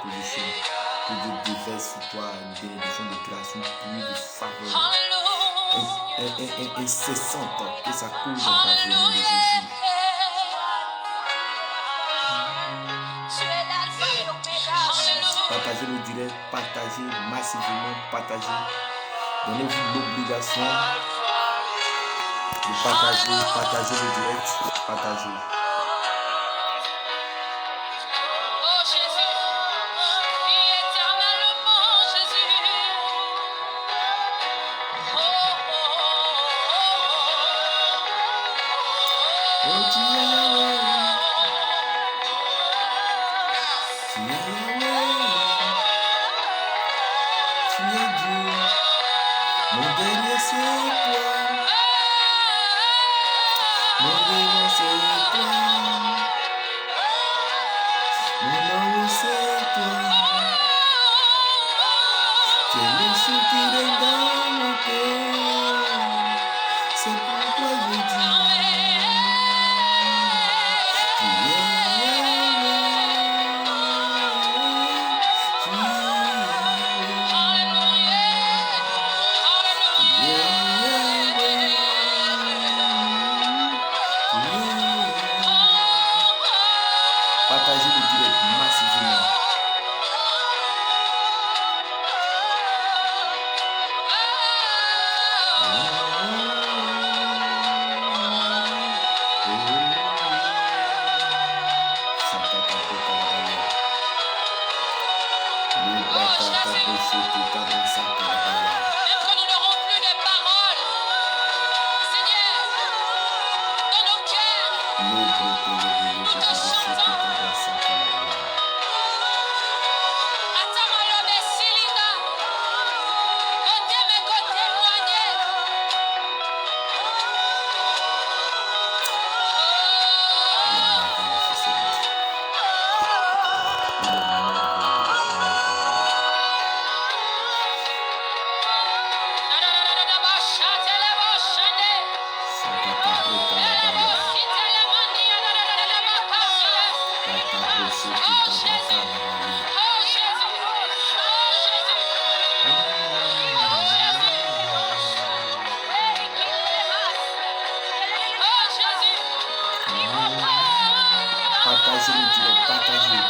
position. Que Dieu déverse sur toi une bénédiction de création, pluie de faveur incessante, que ça coule dans ta vie, au nom de Jésus. Partagez le direct, partagez massivement, partagez. Donnez-vous l'obligation de partager le direct, partagez. Partagez le direct massivement. Partagez le direct, partagez.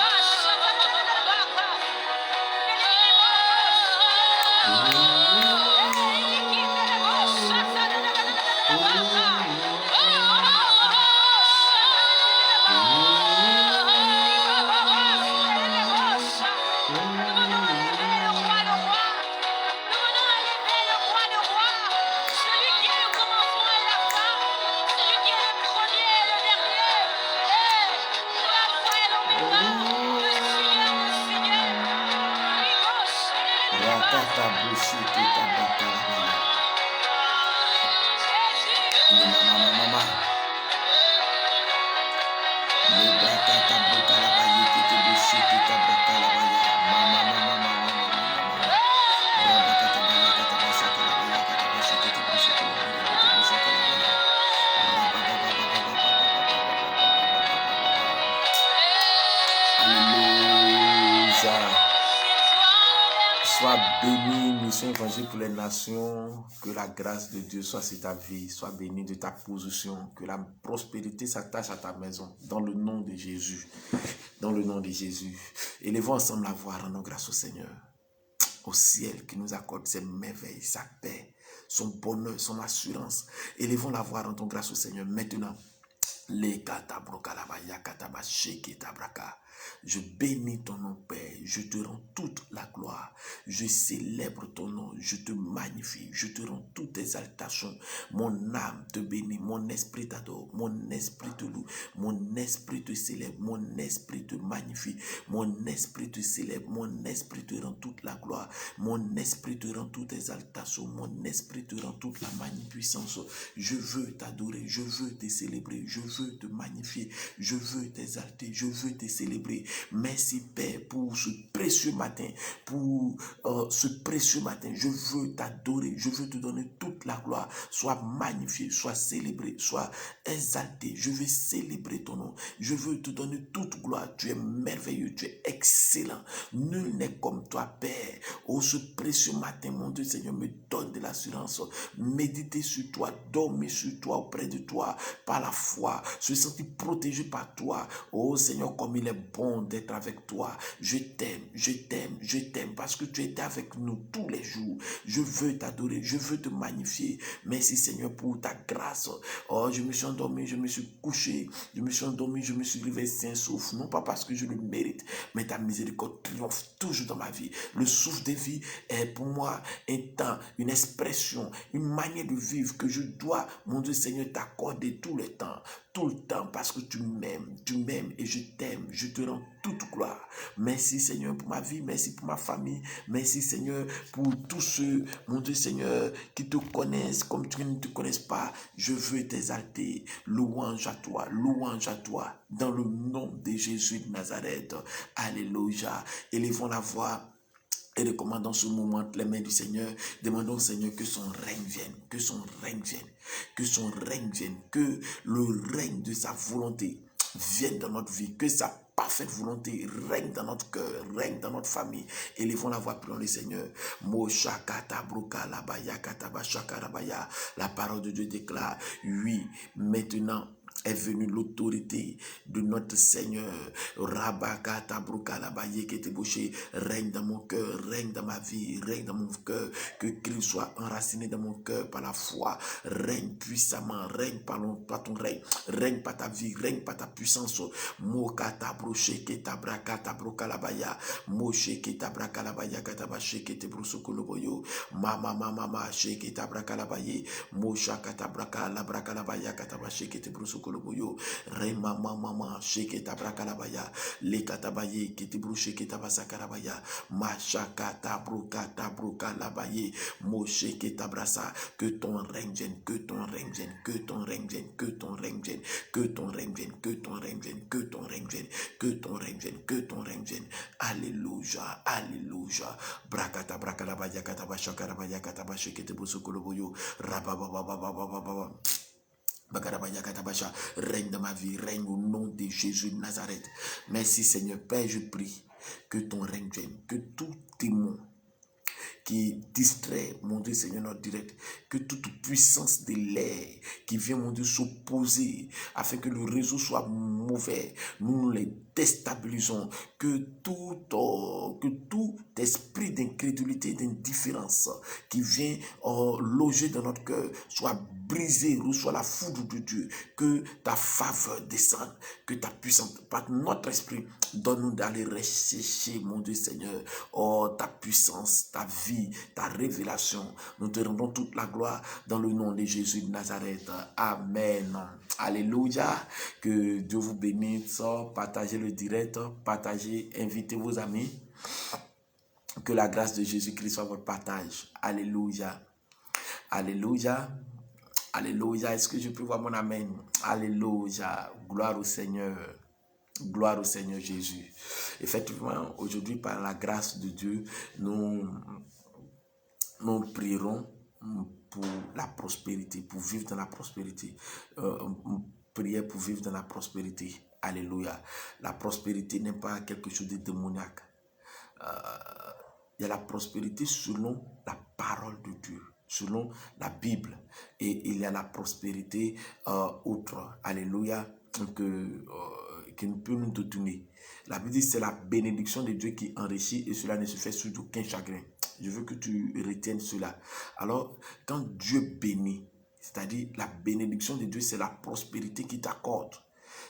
Sois béni, mission évangile pour les nations, que la grâce de Dieu soit sur ta vie, sois béni de ta position, que la prospérité s'attache à ta maison, dans le nom de Jésus, dans le nom de Jésus. Élevons ensemble la voix, rendons grâce au Seigneur, au ciel qui nous accorde ses merveilles, sa paix, son bonheur, son assurance. Élevons la voix, rendons grâce au Seigneur maintenant. Je bénis ton nom, Père. Je te rends toute la gloire. Je célèbre ton nom. Je te magnifie. Je te rends toute exaltation. Mon âme te bénit. Mon esprit t'adore. Mon esprit te loue. Mon esprit te célèbre. Mon esprit te magnifie. Mon esprit te célèbre. Mon esprit te rend toute la gloire. Mon esprit te rend toute exaltation. Mon esprit te rend toute la magnificence. Je veux t'adorer. Je veux te célébrer. Je veux te magnifier. Je veux t'exalter. Je veux te célébrer. Merci Père pour ce précieux précieux matin, pour ce précieux matin. Je veux t'adorer, je veux te donner toute la gloire. Sois magnifié, sois célébré, sois exalté. Je veux célébrer ton nom. Je veux te donner toute gloire. Tu es merveilleux, tu es excellent. Nul n'est comme toi, Père. Oh, ce précieux matin, mon Dieu, Seigneur, me donne de l'assurance. Méditer sur toi, dormir sur toi, auprès de toi, par la foi, se sentir protégé par toi. Oh Seigneur, comme il est bon d'être avec toi. Je t'aime, je t'aime, je t'aime, parce que tu étais avec nous tous les jours. Je veux t'adorer, je veux te magnifier. Merci Seigneur pour ta grâce. Oh, je me suis endormi, je me suis couché, je me suis endormi, je me suis levé sain souffle. Non pas parce que je le mérite, mais ta miséricorde triomphe toujours dans ma vie. Le souffle de vie est pour moi un temps, une expression, une manière de vivre que je dois, mon Dieu Seigneur, t'accorder tout le temps, parce que tu m'aimes et je t'aime, je te rends toute gloire. Merci Seigneur pour ma vie, merci pour ma famille, merci Seigneur pour tous ceux, mon Dieu Seigneur, qui te connaissent comme tu ne te connaisses pas. Je veux t'exalter. Louange à toi, dans le nom de Jésus de Nazareth. Alléluia. Élevons la voix et recommandons ce moment les mains du Seigneur. Demandons au Seigneur que son règne vienne, que son règne vienne, que son règne vienne, que le règne de sa volonté vienne dans notre vie, que sa parfaite volonté règne dans notre cœur, règne dans notre famille. Élevons la voix, prions le Seigneur. La parole de Dieu déclare, oui, maintenant est venue l'autorité de notre Seigneur. Rabakata brukalabaye qui était bouché. Règne dans mon cœur, règne dans ma vie, règne dans mon cœur. Que Christ soit enraciné dans mon cœur par la foi. Règne puissamment, règne par ton règne, règne par ta vie, règne par ta puissance. Mokata broche qui tabrakata brukalabaya. Moshe qui tabrakalabaya katabache qui te brusukoloboyo. Mama sheke tabrakalabaye. Mosha katabrakalabaya katabache qui te brusukoloboyo. Rema mama sheke tabrakalabaya le katabaye qui te bruche qui tabasakarabaya machaka tabrukalabaye moshe qui tabrasa. Que ton règne vienne, que ton règne vienne, que ton règne vienne, que ton règne vienne, que ton règne vienne, que ton règne vienne, que ton règne vienne, que ton règne vienne, que ton règne vienne. Alléluia, alléluia. Brakata brakalabaya katabashakarabaya katabashe qui te brusukoloboyo rabababababababa. Règne dans ma vie, règne au nom de Jésus de Nazareth. Merci Seigneur. Père, je prie que ton règne vienne, que tout démon qui distrait, mon Dieu Seigneur, notre direct, que toute puissance de l'air qui vient, mon Dieu, s'opposer afin que le réseau soit mauvais, nous les déstabilisons, que tout esprit d'incrédulité, d'indifférence qui vient loger dans notre cœur soit brisé, reçoit la foudre de Dieu, que ta faveur descende, que ta puissance, par notre esprit, donne-nous d'aller rechercher, mon Dieu Seigneur, ta puissance, ta vie, ta révélation. Nous te rendons toute la gloire dans le nom de Jésus de Nazareth. Amen. Alléluia. Que Dieu vous bénisse. Partagez le direct, partagez, invitez vos amis. Que la grâce de Jésus-Christ soit votre partage. Alléluia. Alléluia. Alléluia. Est-ce que je peux voir mon amen? Alléluia. Gloire au Seigneur. Gloire au Seigneur Jésus. Effectivement, aujourd'hui, par la grâce de Dieu, nous prierons pour la prospérité, pour vivre dans la prospérité. Prière pour vivre dans la prospérité. Alléluia. La prospérité n'est pas quelque chose de démoniaque. Il y a la prospérité selon la parole de Dieu, selon la Bible. Et il y a la prospérité autre. Alléluia. Qui ne peut nous détourner. La Bible dit c'est la bénédiction de Dieu qui enrichit et cela ne se fait sous aucun chagrin. Je veux que tu retiennes cela. Alors, quand Dieu bénit, c'est-à-dire la bénédiction de Dieu, c'est la prospérité qu'il t'accorde.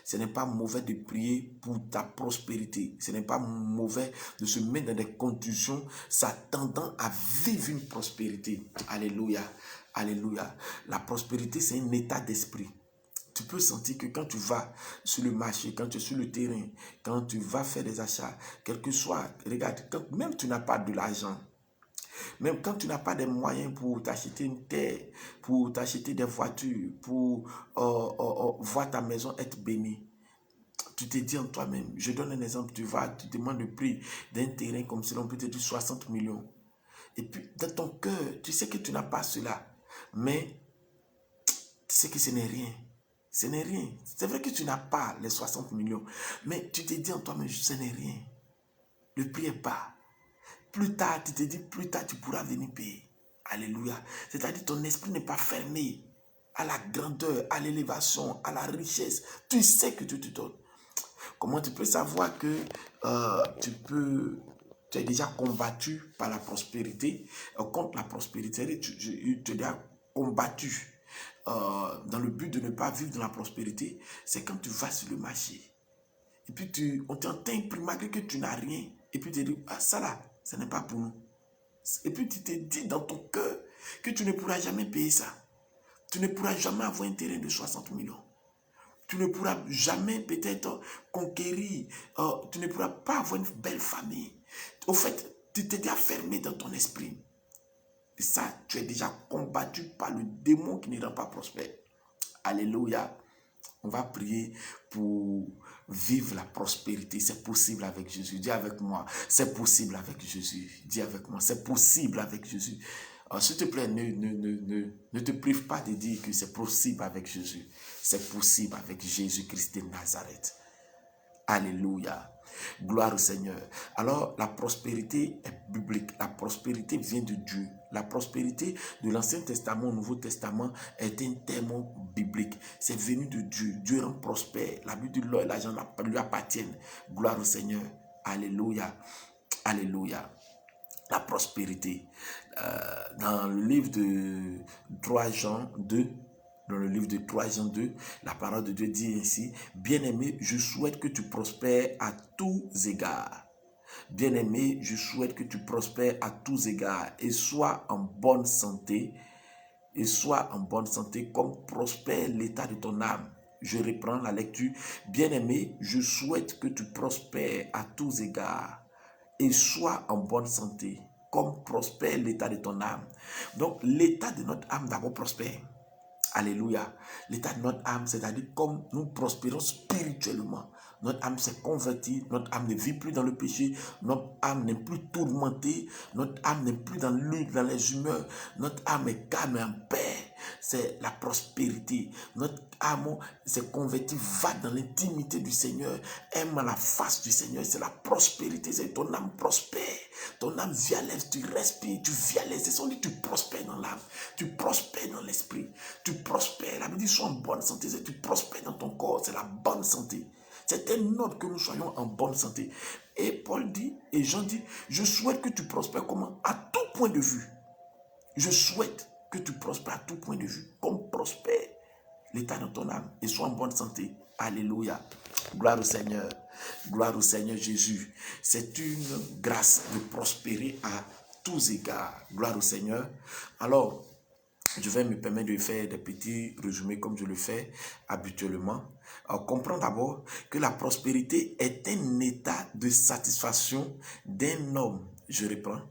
Ce n'est pas mauvais de prier pour ta prospérité. Ce n'est pas mauvais de se mettre dans des conditions s'attendant à vivre une prospérité. Alléluia. Alléluia. La prospérité, c'est un état d'esprit. Tu peux sentir que quand tu vas sur le marché, quand tu es sur le terrain, quand tu vas faire des achats, quel que soit, regarde, quand même tu n'as pas de l'argent, même quand tu n'as pas des moyens pour t'acheter une terre, pour t'acheter des voitures, pour voir ta maison être bénie, Tu te dis en toi-même, je donne un exemple, tu demandes le prix d'un terrain comme si l'on peut te dire 60 millions. Et puis, dans ton cœur, tu sais que tu n'as pas cela. Mais, tu sais que ce n'est rien. Ce n'est rien. C'est vrai que tu n'as pas les 60 millions. Mais tu te dis en toi-même, ce n'est rien. Le prix est bas. Plus tard, tu te dis, plus tard, tu pourras venir payer. Alléluia. C'est-à-dire, ton esprit n'est pas fermé à la grandeur, à l'élévation, à la richesse. Tu sais que tu te donnes. Comment tu peux savoir que tu es déjà combattu par la prospérité, contre la prospérité, tu es déjà combattu dans le but de ne pas vivre dans la prospérité, c'est quand tu vas sur le marché. Et puis on t'entend malgré que tu n'as rien. Et puis tu te dis, ah ça là, ce n'est pas pour nous. Et puis tu te dis dans ton cœur que tu ne pourras jamais payer ça. Tu ne pourras jamais avoir un terrain de 60 millions. Tu ne pourras jamais peut-être conquérir, tu ne pourras pas avoir une belle famille. Au fait, tu t'es déjà fermé dans ton esprit. Et ça, tu es déjà combattu par le démon qui ne rend pas prospère. Alléluia. On va prier pour vivre la prospérité. C'est possible avec Jésus. Dis avec moi, c'est possible avec Jésus. Dis avec moi, c'est possible avec Jésus. S'il te plaît, ne te prive pas de dire que c'est possible avec Jésus. C'est possible avec Jésus-Christ de Nazareth. Alléluia. Gloire au Seigneur. Alors, la prospérité est biblique. La prospérité vient de Dieu. La prospérité de l'Ancien Testament au Nouveau Testament est un terme biblique. C'est venu de Dieu. Dieu rend prospère. La vie de l'or et l'argent lui appartiennent. Gloire au Seigneur. Alléluia. Alléluia. La prospérité. Dans le livre de 3 Jean 2, dans le livre de 3 Jean 2, la parole de Dieu dit ainsi, « Bien-aimé, je souhaite que tu prospères à tous égards. Bien-aimé, je souhaite que tu prospères à tous égards et sois en bonne santé, comme prospère l'état de ton âme. » Je reprends la lecture. « Bien-aimé, je souhaite que tu prospères à tous égards et sois en bonne santé, comme prospère l'état de ton âme. » Donc, l'état de notre âme d'abord prospère. Alléluia. L'état de notre âme, c'est-à-dire comme nous prospérons spirituellement. Notre âme s'est convertie, notre âme ne vit plus dans le péché, notre âme n'est plus tourmentée, notre âme n'est plus dans les humeurs, notre âme est calme et en paix. C'est la prospérité. Notre âme s'est convertie, va dans l'intimité du Seigneur, aime à la face du Seigneur. C'est la prospérité, c'est ton âme prospère. Ton âme vit à l'aise, tu respires, tu vis à l'aise. On dit tu prospères dans l'âme, tu prospères dans l'esprit, tu prospères. La Bible dit sois en bonne santé, c'est tu prospères dans ton corps, c'est la bonne santé. C'est un ordre que nous soyons en bonne santé. Et Paul dit, et Jean dit, je souhaite que tu prospères comment? À tout point de vue. Je souhaite que tu prospères à tout point de vue, comme prospère l'état de ton âme et sois en bonne santé. Alléluia. Gloire au Seigneur. Gloire au Seigneur Jésus. C'est une grâce de prospérer à tous égards. Gloire au Seigneur. Alors, je vais me permettre de faire des petits résumés comme je le fais habituellement. Alors, comprends d'abord que la prospérité est un état de satisfaction d'un homme. Je reprends.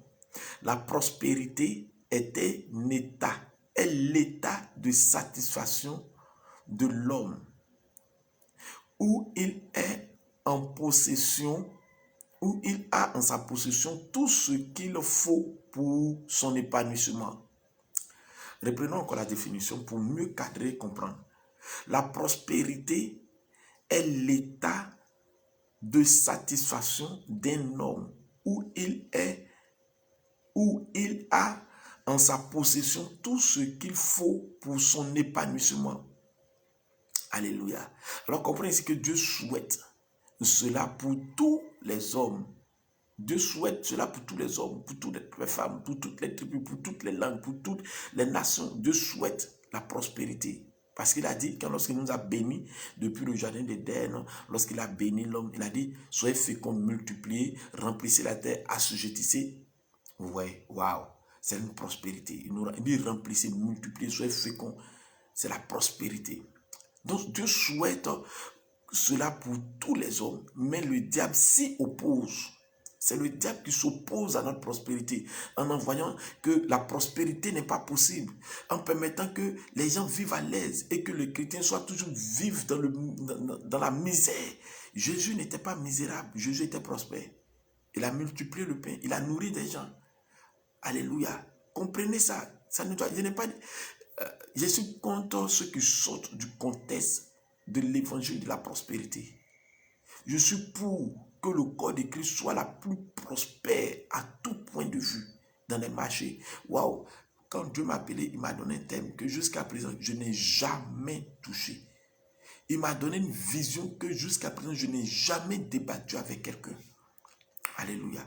La prospérité est l'état de satisfaction de l'homme où il est en possession, où il a en sa possession tout ce qu'il faut pour son épanouissement. Reprenons encore la définition pour mieux cadrer et comprendre. La prospérité est l'état de satisfaction d'un homme où il a en sa possession tout ce qu'il faut pour son épanouissement. Alléluia. Alors comprenez ici que Dieu souhaite cela pour tous les hommes. Dieu souhaite cela pour tous les hommes, pour toutes les femmes, pour toutes les tribus, pour toutes les langues, pour toutes les nations. Dieu souhaite la prospérité. Parce qu'il a dit, quand lorsqu'il nous a bénis depuis le jardin d'Éden, lorsqu'il a béni l'homme, il a dit, soyez féconds, multipliez, remplissez la terre, assujettissez. Ouais, waouh, c'est une prospérité. Il dit, remplissez, multipliez, soyez féconds. C'est la prospérité. Donc Dieu souhaite cela pour tous les hommes, mais le diable s'y oppose. C'est le diable qui s'oppose à notre prospérité en voyant que la prospérité n'est pas possible, en permettant que les gens vivent à l'aise et que les chrétiens soient toujours vivent dans la misère. Jésus n'était pas misérable, Jésus était prospère. Il a multiplié le pain, il a nourri des gens. Alléluia. Comprenez ça. Ça ne doit, je n'ai pas, je suis contre ceux qui sortent du contexte de l'évangile de la prospérité. Je suis pour que le corps de Christ soit la plus prospère à tout point de vue dans les marchés. Waouh! Quand Dieu m'a appelé, il m'a donné un thème que jusqu'à présent, je n'ai jamais touché. Il m'a donné une vision que jusqu'à présent, je n'ai jamais débattu avec quelqu'un. Alléluia.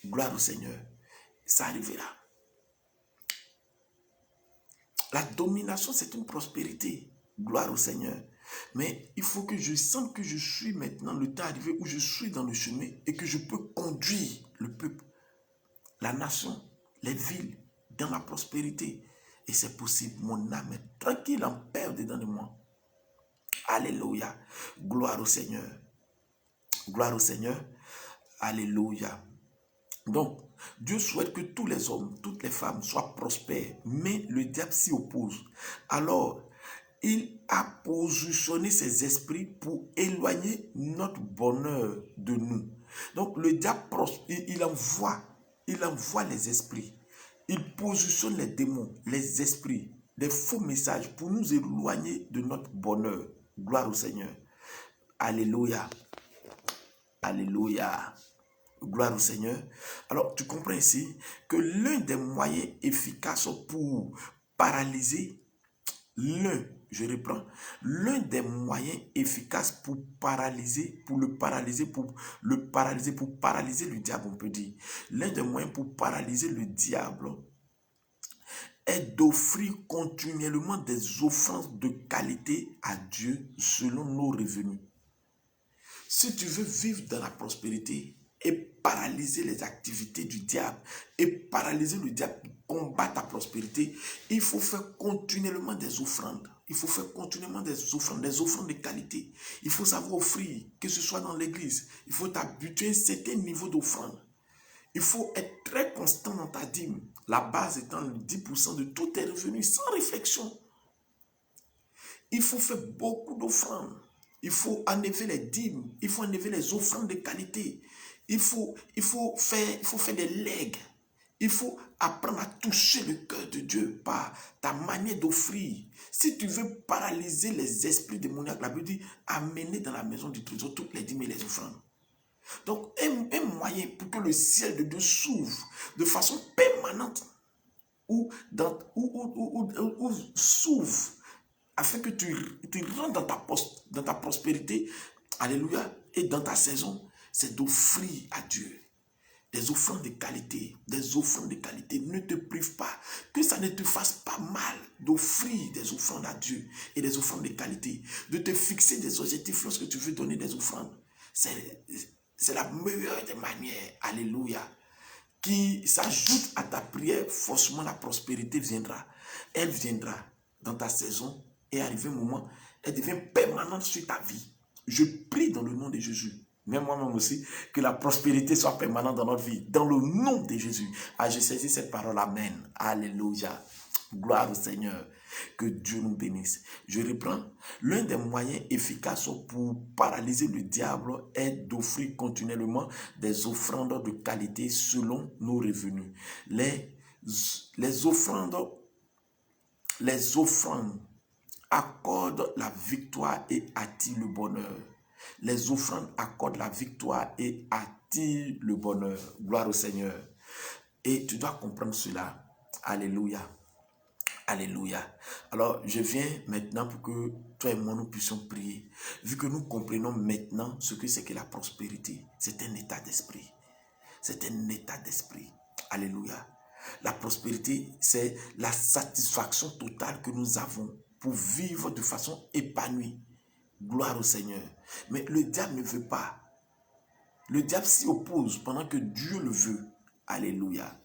Gloire au Seigneur. Ça arrivera. La domination, c'est une prospérité. Gloire au Seigneur. Mais il faut que je sente que je suis maintenant le temps arrivé où je suis dans le chemin et que je peux conduire le peuple, la nation, les villes dans la prospérité. Et c'est possible. Mon âme est tranquille, en paix dedans de moi. Alléluia. Gloire au Seigneur. Gloire au Seigneur. Alléluia. Donc, Dieu souhaite que tous les hommes, toutes les femmes soient prospères, mais le diable s'y oppose. Alors, il a positionné ses esprits pour éloigner notre bonheur de nous. Donc, le diable, il envoie les esprits. Il positionne les démons, les esprits, des faux messages pour nous éloigner de notre bonheur. Gloire au Seigneur. Alléluia. Alléluia. Gloire au Seigneur. Alors, tu comprends ici que l'un des moyens efficaces pour paralyser, l'un des moyens efficaces pour paralyser le diable, on peut dire. L'un des moyens pour paralyser le diable est d'offrir continuellement des offrandes de qualité à Dieu selon nos revenus. Si tu veux vivre dans la prospérité et paralyser les activités du diable et paralyser le diable qui combat ta prospérité, il faut faire continuellement des offrandes. Il faut faire continuellement des offrandes de qualité. Il faut savoir offrir, que ce soit dans l'église. Il faut t'habituer à un certain niveau d'offrande. Il faut être très constant dans ta dîme. La base étant le 10% de tous tes revenus, sans réflexion. Il faut faire beaucoup d'offrandes. Il faut enlever les dîmes. Il faut enlever les offrandes de qualité. Il faut faire des legs. Il faut apprendre à toucher le cœur de Dieu par ta manière d'offrir. Si tu veux paralyser les esprits démoniaques, la Bible dit, amener dans la maison du trésor toutes les dîmes et les offrandes. Donc, un moyen pour que le ciel de Dieu s'ouvre de façon permanente ou s'ouvre afin que tu rentres dans ta prospérité, alléluia, et dans ta saison, c'est d'offrir à Dieu des offrandes de qualité, des offrandes de qualité. Ne te prive pas, que ça ne te fasse pas mal d'offrir des offrandes à Dieu et des offrandes de qualité, de te fixer des objectifs lorsque tu veux donner des offrandes. C'est la meilleure des manières, alléluia, qui s'ajoute à ta prière. Forcément la prospérité viendra. Elle viendra dans ta saison et arrivé un moment, elle devient permanente sur ta vie. Je prie dans le nom de Jésus, même moi-même aussi, que la prospérité soit permanente dans notre vie, dans le nom de Jésus. Ah, je saisis cette parole, amen. Alléluia. Gloire au Seigneur. Que Dieu nous bénisse. Je reprends. L'un des moyens efficaces pour paralyser le diable est d'offrir continuellement des offrandes de qualité selon nos revenus. Les offrandes accordent la victoire et attirent le bonheur. Les offrandes accordent la victoire et attirent le bonheur. Gloire au Seigneur. Et tu dois comprendre cela. Alléluia. Alléluia. Alors, je viens maintenant pour que toi et moi, nous puissions prier. Vu que nous comprenons maintenant ce que c'est que la prospérité. C'est un état d'esprit. C'est un état d'esprit. Alléluia. La prospérité, c'est la satisfaction totale que nous avons pour vivre de façon épanouie. Gloire au Seigneur. Mais le diable ne veut pas. Le diable s'y oppose pendant que Dieu le veut. Alléluia.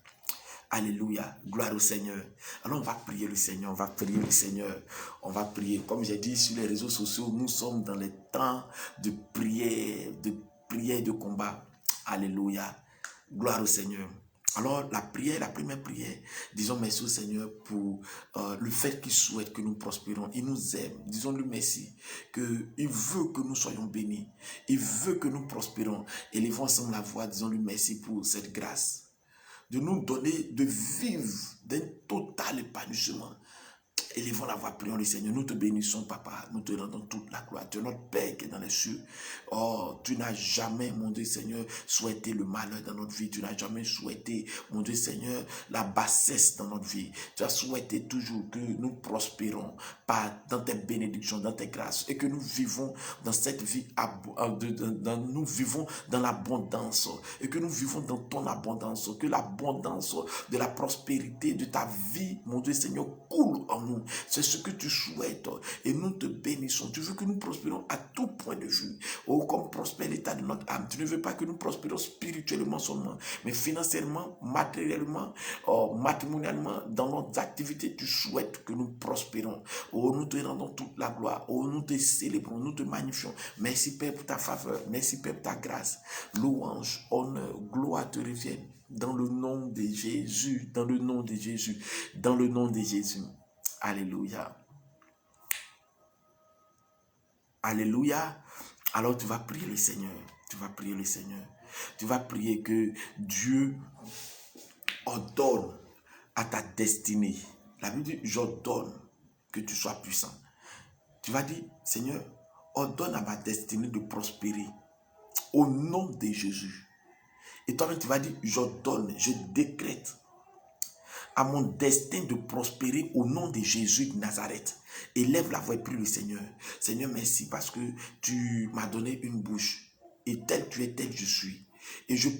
Alléluia. Gloire au Seigneur. Alors on va prier le Seigneur. On va prier le Seigneur. On va prier. Comme j'ai dit sur les réseaux sociaux, nous sommes dans les temps de prière, de combat. Alléluia. Gloire au Seigneur. Alors, la première prière, disons merci au Seigneur pour le fait qu'il souhaite que nous prospérons. Il nous aime. Disons-lui merci. Il veut que nous soyons bénis. Il veut que nous prospérons. Élevons ensemble la voix. Disons-lui merci pour cette grâce. De nous donner, de vivre d'un total épanouissement. Élevons la voix, prions le Seigneur. Nous te bénissons, Papa. Nous te rendons toute la gloire. Tu es notre Père qui est dans les cieux. Oh, tu n'as jamais, mon Dieu Seigneur, souhaité le malheur dans notre vie. Tu n'as jamais souhaité, mon Dieu Seigneur, la bassesse dans notre vie. Tu as souhaité toujours que nous prospérons dans tes bénédictions, dans tes grâces, et que nous vivons dans cette vie, nous vivons dans l'abondance, et que nous vivons dans ton abondance, que l'abondance de la prospérité de ta vie, mon Dieu Seigneur, coule en nous. C'est ce que tu souhaites et nous te bénissons. Tu veux que nous prospérons à tout point de vue. Oh, comme prospère l'état de notre âme. Tu ne veux pas que nous prospérons spirituellement seulement, mais financièrement, matériellement, matrimonialement, dans nos activités, tu souhaites que nous prospérons. Oh, nous te rendons toute la gloire. Oh, nous te célébrons, nous te magnifions. Merci Père pour ta faveur. Merci Père pour ta grâce. Louange, honneur, gloire te reviennent. Dans le nom de Jésus, dans le nom de Jésus, dans le nom de Jésus. Alléluia. Alléluia. Alors tu vas prier le Seigneur. Tu vas prier le Seigneur. Tu vas prier que Dieu ordonne à ta destinée. La Bible dit, j'ordonne que tu sois puissant. Tu vas dire, Seigneur, ordonne à ma destinée de prospérer. Au nom de Jésus. Et toi-même, tu vas dire, j'ordonne, je décrète à mon destin de prospérer au nom de Jésus de Nazareth. Élève la voix et prie le Seigneur. Seigneur, merci parce que tu m'as donné une bouche. Et tel tu es, tel je suis. Et je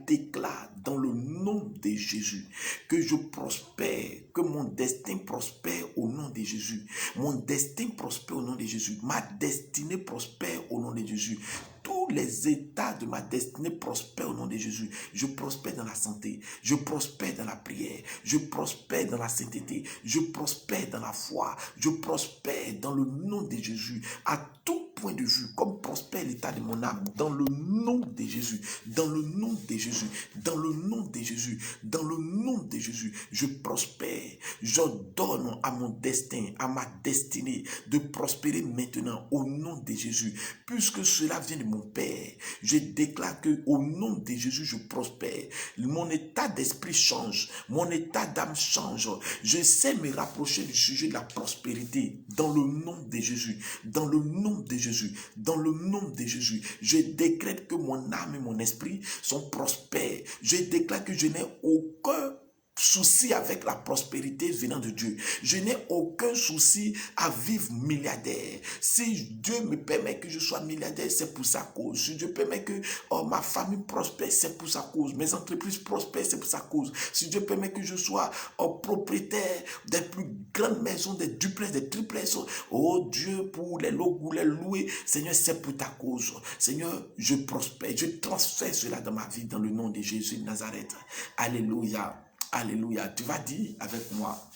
déclare dans le nom de Jésus que je prospère, que mon destin prospère au nom de Jésus. Mon destin prospère au nom de Jésus. Ma destinée prospère au nom de Jésus. Tous les états de ma destinée prospèrent au nom de Jésus. Je prospère dans la santé. Je prospère dans la prière. Je prospère dans la sainteté. Je prospère dans la foi. Je prospère dans le nom de Jésus. À tout point de vue, comme prospère l'état de mon âme, dans le nom de Jésus, dans le nom de Jésus, dans le nom de Jésus, dans le nom de Jésus, je prospère. J'ordonne à mon destin, à ma destinée, de prospérer maintenant au nom de Jésus. Puisque cela vient de mon Père, je déclare que au nom de Jésus, je prospère. Mon état d'esprit change, mon état d'âme change. Je sais me rapprocher du sujet de la prospérité dans le nom de Jésus, dans le nom de Jésus. Dans le nom de Jésus, je décrète que mon âme et mon esprit sont prospères. Je déclare que je n'ai aucun souci avec la prospérité venant de Dieu. Je n'ai aucun souci à vivre milliardaire. Si Dieu me permet que je sois milliardaire, c'est pour sa cause. Si Dieu permet que ma famille prospère, c'est pour sa cause. Mes entreprises prospèrent, c'est pour sa cause. Si Dieu permet que je sois propriétaire des plus grandes maisons, des duplex, des triplex, oh Dieu, pour les louer, Seigneur, c'est pour ta cause. Seigneur, je prospère, je transfère cela dans ma vie, dans le nom de Jésus de Nazareth. Alléluia. Alléluia. Tu vas dire avec moi,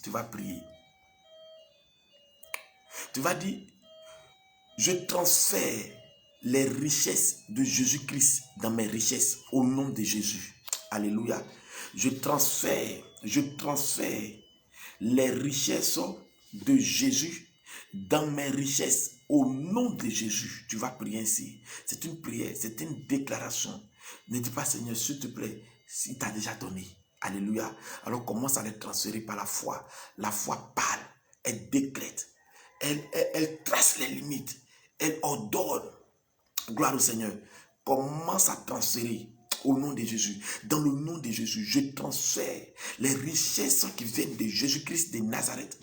tu vas prier. Tu vas dire, je transfère les richesses de Jésus-Christ dans mes richesses au nom de Jésus. Alléluia. Je transfère les richesses de Jésus dans mes richesses au nom de Jésus. Tu vas prier ainsi. C'est une prière, c'est une déclaration. Ne dis pas, Seigneur, s'il te plaît, s'il t'a déjà donné. Alléluia. Alors commence à les transférer par la foi. La foi parle, elle décrète, elle trace les limites, elle ordonne. Gloire au Seigneur. Commence à transférer au nom de Jésus. Dans le nom de Jésus, je transfère les richesses qui viennent de Jésus-Christ de Nazareth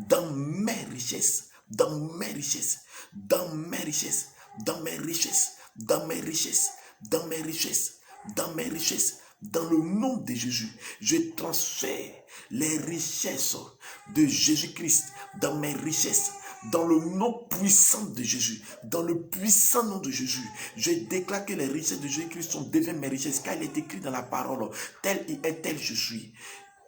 dans mes richesses, dans mes richesses, dans mes richesses, dans mes richesses, dans mes richesses, dans mes richesses, dans mes richesses. Dans le nom de Jésus, je transfère les richesses de Jésus-Christ dans mes richesses. Dans le nom puissant de Jésus, dans le puissant nom de Jésus, je déclare que les richesses de Jésus-Christ sont devenues mes richesses, car il est écrit dans la parole, tel il est, tel je suis.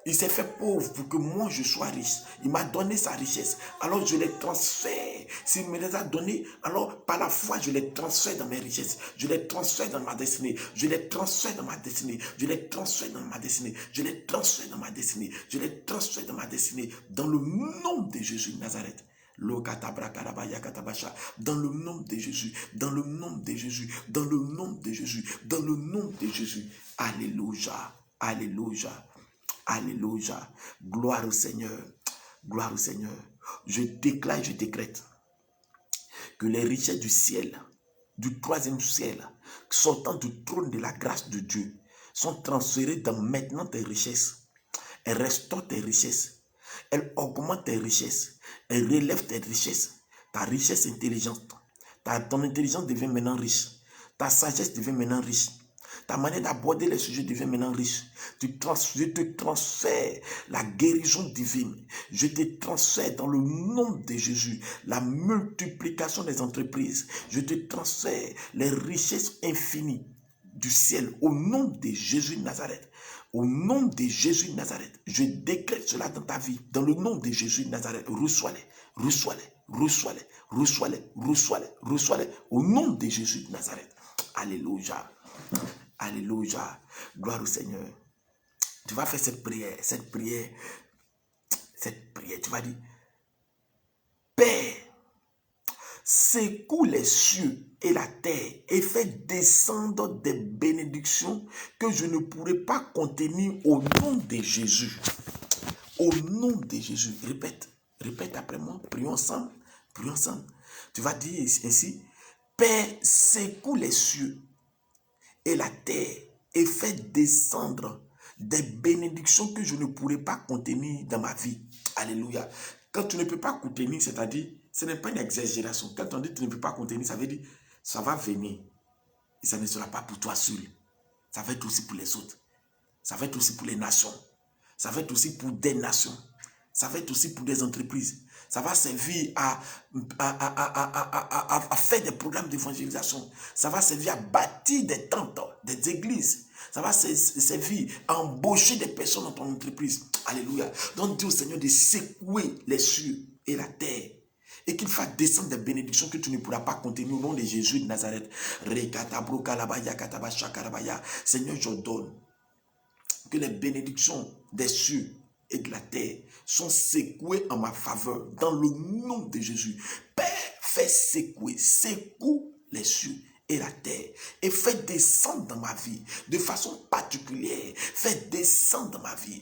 Il s'est fait pauvre pour que moi je sois riche. Il m'a donné sa richesse. Alors je les transfère. S'il me les a donnés, alors par la foi, je les transfère dans mes richesses. Je les transfère dans ma destinée. Je les transfère dans ma destinée. Je les transfère dans ma destinée. Je les transfère dans ma destinée. Je les transfère dans ma destinée. Dans le nom de Jésus de Nazareth. Dans le nom de Jésus, dans le nom de Jésus, dans le nom de Jésus, dans le nom de Jésus. Alléluia, alléluia, alléluia. Gloire au Seigneur, gloire au Seigneur. Je déclare, je décrète que les richesses du ciel, du troisième ciel, sortant du trône de la grâce de Dieu, sont transférées dans maintenant tes richesses. Elles restaurent tes richesses. Elle augmente tes richesses. Elle relève tes richesses. Ta richesse intelligente. Ton intelligence devient maintenant riche. Ta sagesse devient maintenant riche. Ta manière d'aborder les sujets devient maintenant riche. Je te transfère la guérison divine. Je te transfère dans le nom de Jésus la multiplication des entreprises. Je te transfère les richesses infinies du ciel au nom de Jésus de Nazareth. Au nom de Jésus de Nazareth, je décrète cela dans ta vie. Dans le nom de Jésus de Nazareth, reçois-les, reçois-les, reçois-les, reçois-les, reçois-les, reçois-les. Au nom de Jésus de Nazareth. Alléluia. Alléluia. Gloire au Seigneur. Tu vas faire cette prière. Tu vas dire, Père, secoue les cieux et la terre et fais descendre des bénédictions que je ne pourrai pas contenir au nom de Jésus. Au nom de Jésus. Répète après moi. Prions ensemble. Prions ensemble. Tu vas dire ainsi, Père, secoue les cieux et la terre et fais descendre des bénédictions que je ne pourrai pas contenir dans ma vie. Alléluia. Quand tu ne peux pas contenir, c'est-à-dire, ce n'est pas une exagération. Quand on dit que tu ne peux pas contenir, ça veut dire, ça va venir. Et ça ne sera pas pour toi seul. Ça va être aussi pour les autres. Ça va être aussi pour les nations. Ça va être aussi pour des nations. Ça va être aussi pour des entreprises. Ça va servir à faire des programmes d'évangélisation. Ça va servir à bâtir des tentes, des églises. Ça va servir à embaucher des personnes dans ton entreprise. Alléluia. Donc dis au Seigneur de secouer les cieux et la terre. Et qu'il fasse descendre des bénédictions que tu ne pourras pas contenir au nom de Jésus de Nazareth. Seigneur, j'ordonne que les bénédictions des cieux et de la terre sont secouées en ma faveur dans le nom de Jésus. Père, fais secoue les cieux et la terre et fais descendre dans ma vie de façon particulière. Fais descendre dans ma vie,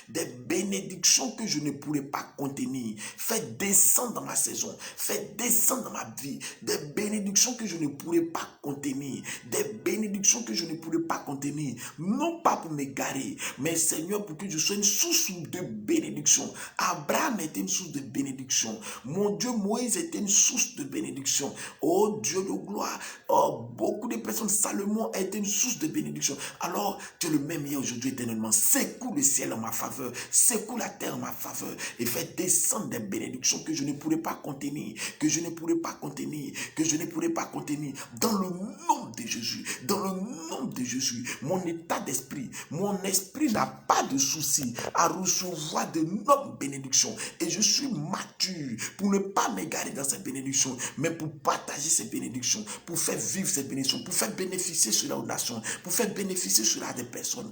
des bénédictions que je ne pourrai pas contenir. Fais descendre dans ma saison, fais descendre dans ma vie des bénédictions que je ne pourrai pas contenir, des bénédictions que je ne pourrai pas contenir, non pas pour m'égarer, mais Seigneur, pour que je sois une source de bénédiction. Abraham était une source de bénédiction. Mon Dieu, Moïse était une source de bénédiction. Oh Dieu de gloire, oh, beaucoup de personnes, Salomon a été une source de bénédiction. Alors, tu es le même hier, aujourd'hui, éternellement. Secoue le ciel en ma faveur, secoue la terre en ma faveur et fais descendre des bénédictions que je ne pourrai pas contenir, que je ne pourrai pas contenir, dans le nom de Jésus, dans le nom de Jésus. Mon état d'esprit, mon esprit n'a pas de souci à recevoir de nobles bénédictions et je suis mature pour ne pas m'égarer dans ces bénédictions, mais pour partager ces bénédictions, pour faire vivre ces bénédictions, pour faire bénéficier cela aux nations, pour faire bénéficier cela à des personnes.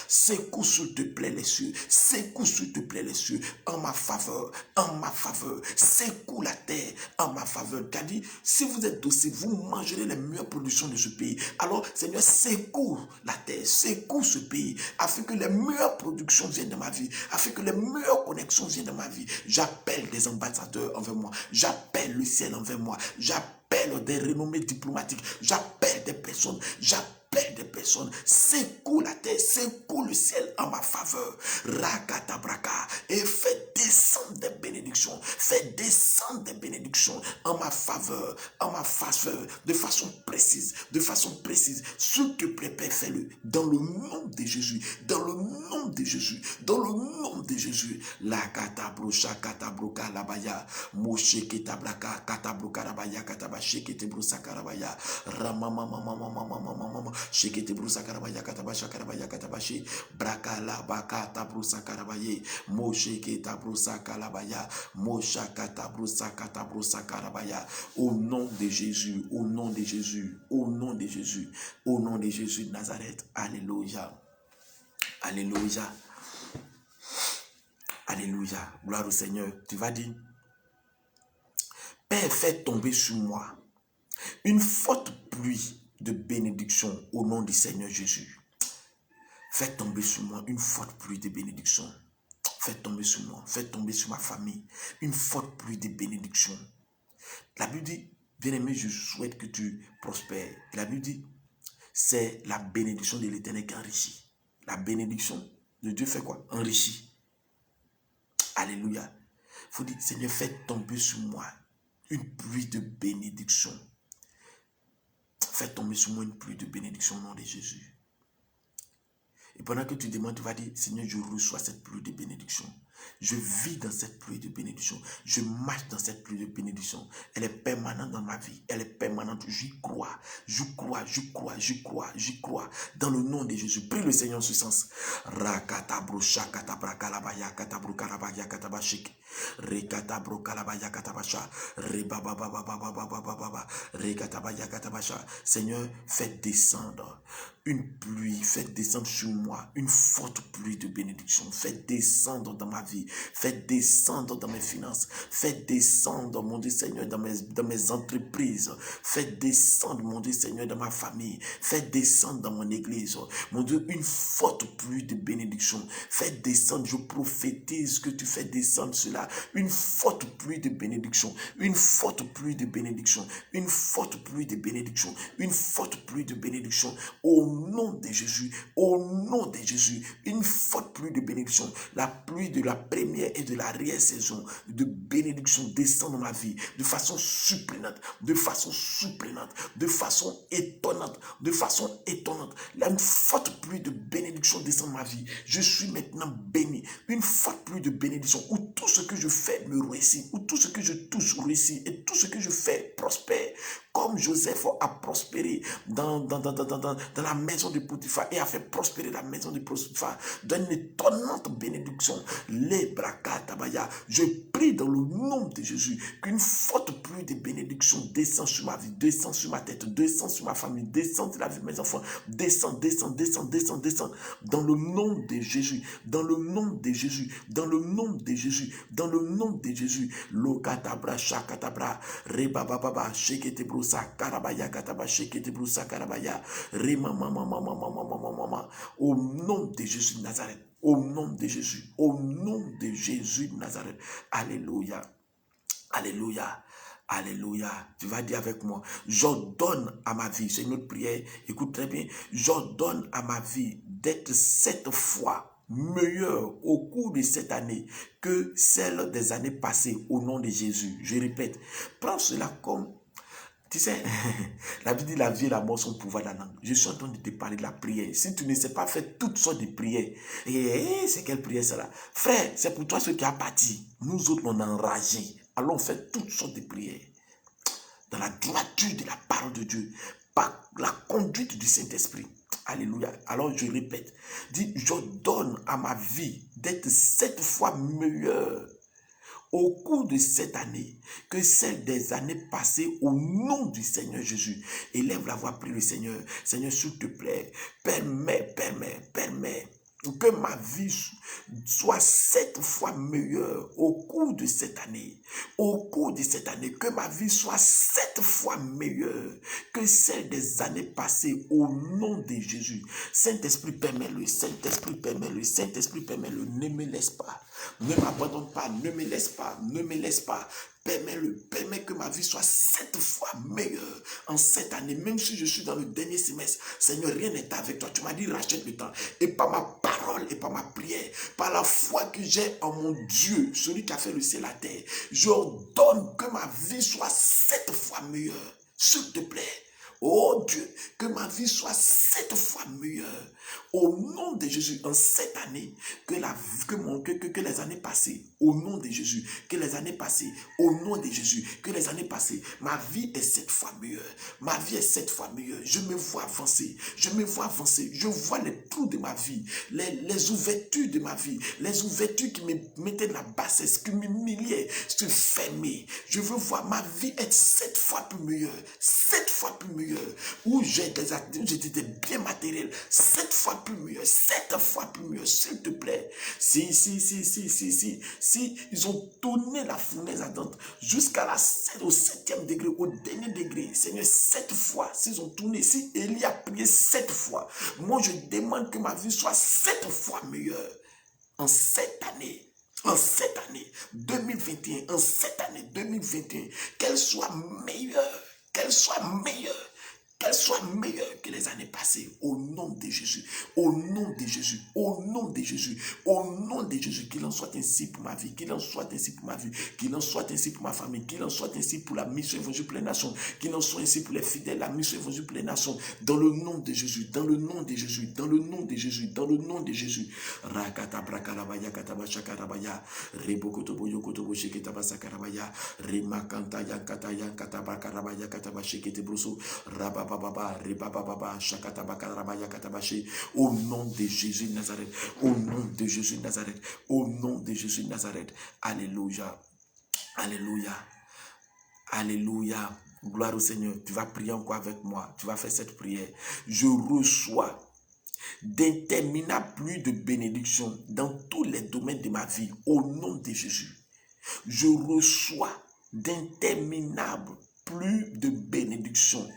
Secoue s'il te plaît les cieux, secoue s'il te plaît les cieux en ma faveur, secoue la terre en ma faveur. Car dit, si vous êtes docile, vous mangerez les meilleures productions de ce pays. Alors Seigneur, secoue la terre, secoue ce pays, afin que les meilleures productions viennent de ma vie, afin que les meilleures connexions viennent de ma vie. J'appelle des ambassadeurs envers moi, j'appelle le ciel envers moi, j'appelle des renommées diplomatiques, j'appelle des personnes, secoue la terre, secoue le ciel en ma faveur. Rakatabraka. Et fais descendre des bénédictions. Fais descendre des bénédictions en ma faveur, de façon précise, S'il te plaît, Père, fais-le. Dans le nom de Jésus. La katabrocha katabroka labaya. Moshe ketabraka katabroka labaya katabashe ketebrosa karabaya. Ramama. shekete brusa karabaya katabasha karabaya katabashi, brakala bakata brusa karabaye, mosheke tabrusa kalabaya, moshakata brusa katabrusa karabaya. Au nom de Jésus, au nom de Jésus, au nom de Jésus, au nom de Jésus de Nazareth. Alléluia. Alléluia. Alléluia. Gloire au Seigneur. Tu vas dire, Père, fais tomber sur moi une forte pluie de bénédiction au nom du Seigneur Jésus. Fais tomber sur moi une forte pluie de bénédiction. Fais tomber sur moi, fais tomber sur ma famille une forte pluie de bénédiction. La Bible dit, bien-aimé, je souhaite que tu prospères. La Bible dit, c'est la bénédiction de l'Éternel qui enrichit. La bénédiction de Dieu fait quoi? Enrichit. Alléluia. Il faut dire, Seigneur, fais tomber sur moi une pluie de bénédiction. Fais tomber sur moi une pluie de bénédiction au nom de Jésus. Et pendant que tu demandes, tu vas dire, Seigneur, je reçois cette pluie de bénédiction. Je vis dans cette pluie de bénédiction. Je marche dans cette pluie de bénédiction. Elle est permanente dans ma vie. Elle est permanente. J'y crois. Je crois, je crois, je crois, j'y crois. Dans le nom de Jésus. Prie le Seigneur en ce sens. Rakatabro shakatabra kalabaya katabro kalabaya katabashik. Rekatabro kalabaya katabasha. Rebababababababababa. Rekatabaya katabasha. Seigneur, fais descendre une pluie. Fais descendre sur moi une forte pluie de bénédiction. Fais descendre dans ma vie. Fais descendre dans mes finances. Fais descendre, mon Dieu Seigneur, dans mes entreprises. Fais descendre, mon Dieu Seigneur, dans ma famille. Fais descendre dans mon église. Mon Dieu, une forte pluie de bénédiction. Fais descendre, je prophétise que tu fais descendre cela. Une forte pluie de bénédiction. Une forte pluie de bénédiction. Une forte pluie de bénédiction. Une forte pluie de bénédiction. Au nom de Jésus. Au nom de Jésus. Une forte pluie de bénédiction. La pluie de la première et de l'arrière saison de bénédiction descend dans ma vie de façon surprenante, de façon surprenante, de façon étonnante, de façon étonnante. Là, une forte pluie de bénédiction descend dans ma vie. Je suis maintenant béni. Une forte pluie de bénédiction où tout ce que je fais me réussit, où tout ce que je touche réussit et tout ce que je fais prospère. Comme Joseph a prospéré dans la maison de Potiphar et a fait prospérer la maison de Potiphar d'une étonnante bénédiction. Les brakatabaya. Je prie dans le nom de Jésus qu'une forte pluie de bénédiction descend sur ma vie, descend sur ma tête, descend sur ma famille, descend sur la vie de mes enfants, descend, dans le nom de Jésus, dans le nom de Jésus, dans le nom de Jésus, dans le nom de Jésus. Lokatabra, shakatabra, rebababa, shekete brusa, karabaya, kataba, shekete brusa, karabaya, remamamamamamamamamama. Au nom de Jésus de Nazareth. Au nom de Jésus. Au nom de Jésus de Nazareth. Alléluia. Alléluia. Alléluia. Tu vas dire avec moi, j'ordonne à ma vie, c'est une autre prière, écoute très bien, j'ordonne à ma vie d'être 7 fois meilleure au cours de cette année que celle des années passées au nom de Jésus. Je répète, prends cela comme... Tu sais, la Bible dit la vie et la mort sont pouvoir de la langue. Je suis en train de te parler de la prière. Si tu ne sais pas faire toutes sortes de prières, c'est quelle prière cela? Frère, c'est pour toi ce qui a parti. Nous autres, on est enragés. Allons faire toutes sortes de prières. Dans la droiture de la parole de Dieu. Par la conduite du Saint-Esprit. Alléluia. Alors je répète. Dis, je donne à ma vie d'être 7 fois meilleure au cours de cette année que celle des années passées au nom du Seigneur Jésus. Élève la voix, prie le Seigneur. Seigneur, s'il te plaît, permets que ma vie soit 7 fois meilleure au cours de cette année. Au cours de cette année, que ma vie soit 7 fois meilleure que celle des années passées au nom de Jésus. Saint-Esprit, permets-le. Saint-Esprit, permets-le. Saint-Esprit, permets-le. Ne me laisse pas. Ne m'abandonne pas. Ne me laisse pas. Ne me laisse pas. Permets-le, permets que ma vie soit 7 fois meilleure en cette année, même si je suis dans le dernier semestre. Seigneur, rien n'est avec toi. Tu m'as dit, rachète le temps. Et par ma parole et par ma prière, par la foi que j'ai en mon Dieu, celui qui a fait le ciel et la terre, je ordonne que ma vie soit 7 fois meilleure. S'il te plaît, Oh Dieu, que ma vie soit 7 fois meilleure. Au nom de Jésus, en cette année, que les années passées, au nom de Jésus, que les années passées, au nom de Jésus, que les années passées, ma vie est 7 fois meilleure. Ma vie est 7 fois meilleure. Je me vois avancer. Je me vois avancer. Je vois les trous de ma vie, les ouvertures de ma vie, les ouvertures qui me mettaient la bassesse, qui m'humiliaient, se fermer. Je veux voir ma vie être 7 fois plus meilleure. 7 fois plus meilleure. Où j'étais bien matériel. 7 fois plus meilleur. 7 fois plus meilleur. S'il te plaît. Si ils ont tourné la fournaise ardente jusqu'à au 7e degré, au dernier degré, Seigneur, 7 fois, s'ils ont tourné, si Élie a prié 7 fois, moi je demande que ma vie soit 7 fois meilleure. En cette année 2021, en cette année 2021, qu'elle soit meilleure, qu'elle soit meilleure. Qu'elle soit meilleure que les années passées, au nom de Jésus, au nom de Jésus, au nom de Jésus, au nom de Jésus, qu'il en soit ainsi pour ma vie, qu'il en soit ainsi pour ma vie, qu'il en soit ainsi pour ma famille, qu'il en soit ainsi pour la mission évangile pour les nations, qu'il en soit ainsi pour les fidèles, la mission évangile pour les nations, dans le nom de Jésus, dans le nom de Jésus, dans le nom de Jésus, dans le nom de Jésus. Rakata brakalabaya katabasha karabaya, rebokotoboyo kotobo sheketabasa karabaya, remakanta yankata yankata bakarabaya katabashekete bruso, rababa. Au nom de Jésus de Nazareth, au nom de Jésus de Nazareth, au nom de Jésus de Nazareth. Alléluia, alléluia, alléluia. Gloire au Seigneur. Tu vas prier encore avec moi. Tu vas faire cette prière. Je reçois d'interminables pluies de bénédictions dans tous les domaines de ma vie. Au nom de Jésus. Je reçois d'interminables pluies de bénédictions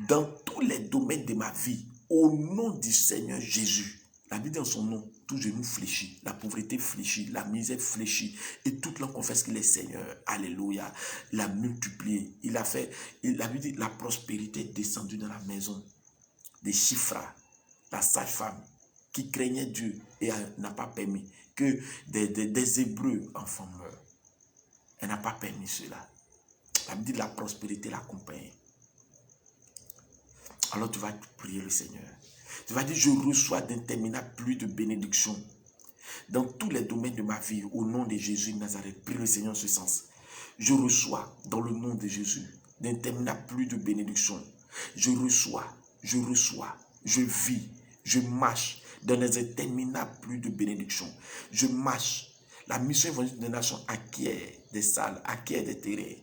dans tous les domaines de ma vie, au nom du Seigneur Jésus. La Bible dit en son nom, tout genou fléchit, la pauvreté fléchit, la misère fléchit, et toute l'homme confesse qu'il est Seigneur. Alléluia. Il a multiplié, il a fait, la Bible dit, la prospérité est descendue dans la maison des Shifra, la sage-femme, qui craignait Dieu et n'a pas permis que des Hébreux enfants meurent. Elle n'a pas permis cela. La Bible dit, la prospérité l'accompagne. Alors tu vas prier le Seigneur. Tu vas dire, je reçois d'interminables pluies de bénédictions dans tous les domaines de ma vie, au nom de Jésus de Nazareth. Prie le Seigneur en ce sens. Je reçois, dans le nom de Jésus, d'interminables pluies de bénédictions. Je reçois, je vis, je marche dans les interminables pluies de bénédictions. Je marche. La mission évangélique des nations acquiert des salles, acquiert des terrains.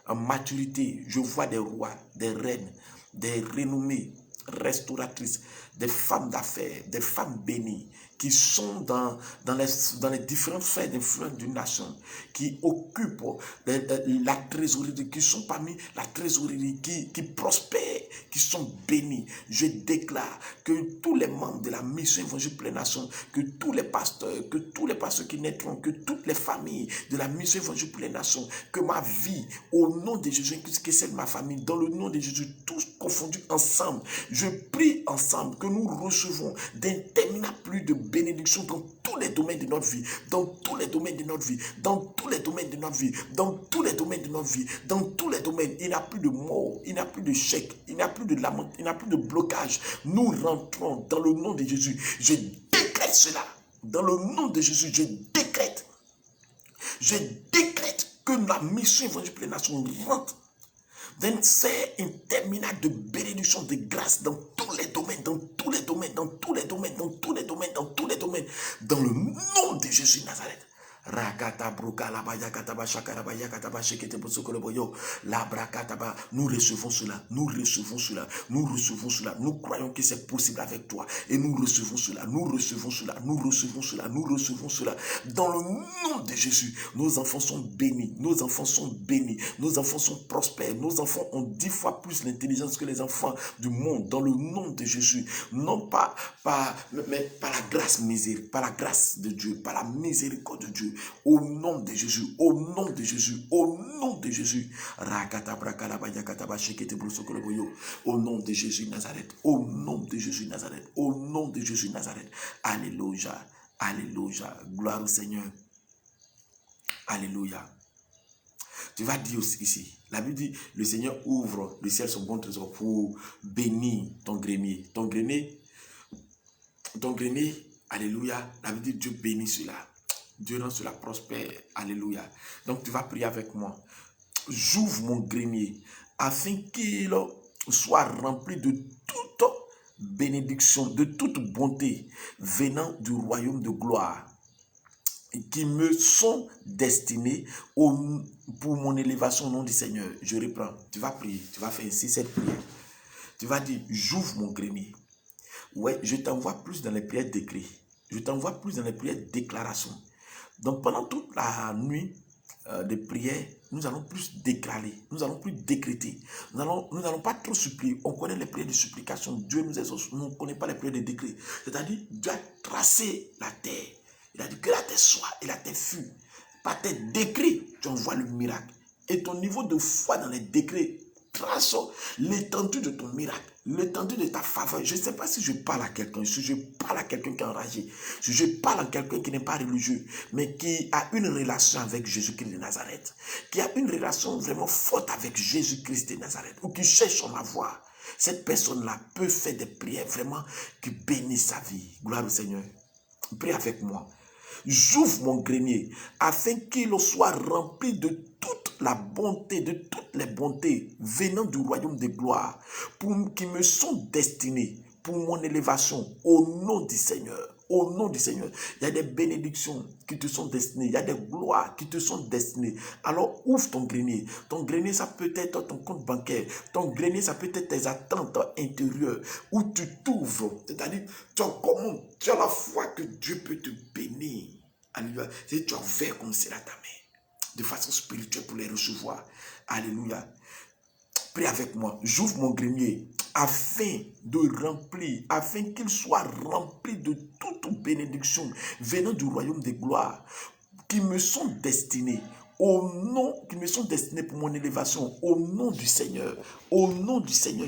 En maturité, je vois des rois, des reines, des renommées restauratrices, des femmes d'affaires, des femmes bénies, qui sont dans les différentes sphères d'influence d'une nation, qui occupent la trésorerie, qui sont parmi la trésorerie, qui prospèrent, qui sont bénis. Je déclare que tous les membres de la mission évangile pour les nations, que tous les pasteurs qui naîtront, que toutes les familles de la mission évangile pour les nations, que ma vie, au nom de Jésus, que celle de ma famille, dans le nom de Jésus, tous confondus ensemble, je prie ensemble que nous recevons d'interminables pluies de bénédictions dans tous les domaines de notre vie, dans tous les domaines de notre vie, dans tous les domaines de notre vie, dans tous les domaines de notre vie, dans tous les domaines. Il n'y a plus de mort, il n'y a plus de chèque, il n'y a plus de lament, il n'y a plus de blocage. Nous rentrons dans le nom de Jésus. Je décrète cela. Dans le nom de Jésus, je décrète que la mission évangélique pour les nations rentre d'un serre interminable de bénédiction, de grâce dans tous les domaines, dans tous les domaines, dans tous les domaines, dans tous les domaines, dans tous les domaines, dans le nom de Jésus de Nazareth. Rakata broka la baya kataba shakarabaya kataba shekete bosokolo boyo la brakataba. Nous recevons cela, nous recevons cela, nous recevons cela. Nous croyons que c'est possible avec toi et nous recevons cela, nous recevons cela, nous recevons cela, nous recevons cela. Dans le nom de Jésus, nos enfants sont bénis, nos enfants sont bénis, nos enfants sont prospères, nos enfants ont 10 fois plus l'intelligence que les enfants du monde. Dans le nom de Jésus, non pas mais par la grâce miséricorde, par la grâce de Dieu, par la miséricorde de Dieu. Au nom de Jésus, au nom de Jésus, au nom de Jésus. Au nom de Jésus Nazareth, au nom de Jésus Nazareth, au nom de Jésus Nazareth. Alléluia, alléluia. Gloire au Seigneur. Alléluia. Tu vas dire aussi ici, la Bible dit, le Seigneur ouvre le ciel son bon trésor pour bénir ton grenier. Ton grenier, alléluia, la Bible dit, Dieu bénit cela. Dieu rend cela prospère, alléluia. Donc tu vas prier avec moi. J'ouvre mon grenier afin qu'il soit rempli de toute bénédiction, de toute bonté venant du royaume de gloire qui me sont destinés pour mon élévation au nom du Seigneur. Je reprends. Tu vas prier. Tu vas faire ainsi cette prière. Tu vas dire, j'ouvre mon grenier. Ouais, je t'envoie plus dans les prières d'écrit. Je t'envoie plus dans les prières de déclaration. Donc pendant toute la nuit de prière, nous allons plus déclarer, nous allons plus décréter. Nous n'allons pas trop supplier. On connaît les prières de supplication. Dieu nous exauce. Nous ne connaissons pas les prières de décret. C'est-à-dire, Dieu a tracé la terre. Il a dit que la terre soit et la terre fut. Par tes décrets, tu envoies le miracle. Et ton niveau de foi dans les décrets trace l'étendue de ton miracle, l'étendue de ta faveur. Je ne sais pas si je parle à quelqu'un, si je parle à quelqu'un qui est enragé, si je parle à quelqu'un qui n'est pas religieux, mais qui a une relation avec Jésus-Christ de Nazareth, qui a une relation vraiment forte avec Jésus-Christ de Nazareth, ou qui cherche son avoir. Cette personne-là peut faire des prières vraiment qui bénissent sa vie. Gloire au Seigneur. Prie avec moi. J'ouvre mon grenier afin qu'il soit rempli de toute la bonté, de toutes les bontés venant du royaume de gloire, qui me sont destinées pour mon élévation au nom du Seigneur. Au nom du Seigneur, il y a des bénédictions qui te sont destinées, il y a des gloires qui te sont destinées. Alors ouvre ton grenier. Ton grenier, ça peut être ton compte bancaire. Ton grenier, ça peut être tes attentes intérieures où tu t'ouvres. C'est-à-dire, tu as la foi que Dieu peut te bénir. Alléluia. Tu as ouvert comme c'est là ta main, de façon spirituelle pour les recevoir. Alléluia. Prie avec moi. J'ouvre mon grenier afin de remplir, afin qu'il soit rempli de toute bénédiction venant du royaume de gloire qui me sont destinés qui me sont destinés pour mon élévation au nom du Seigneur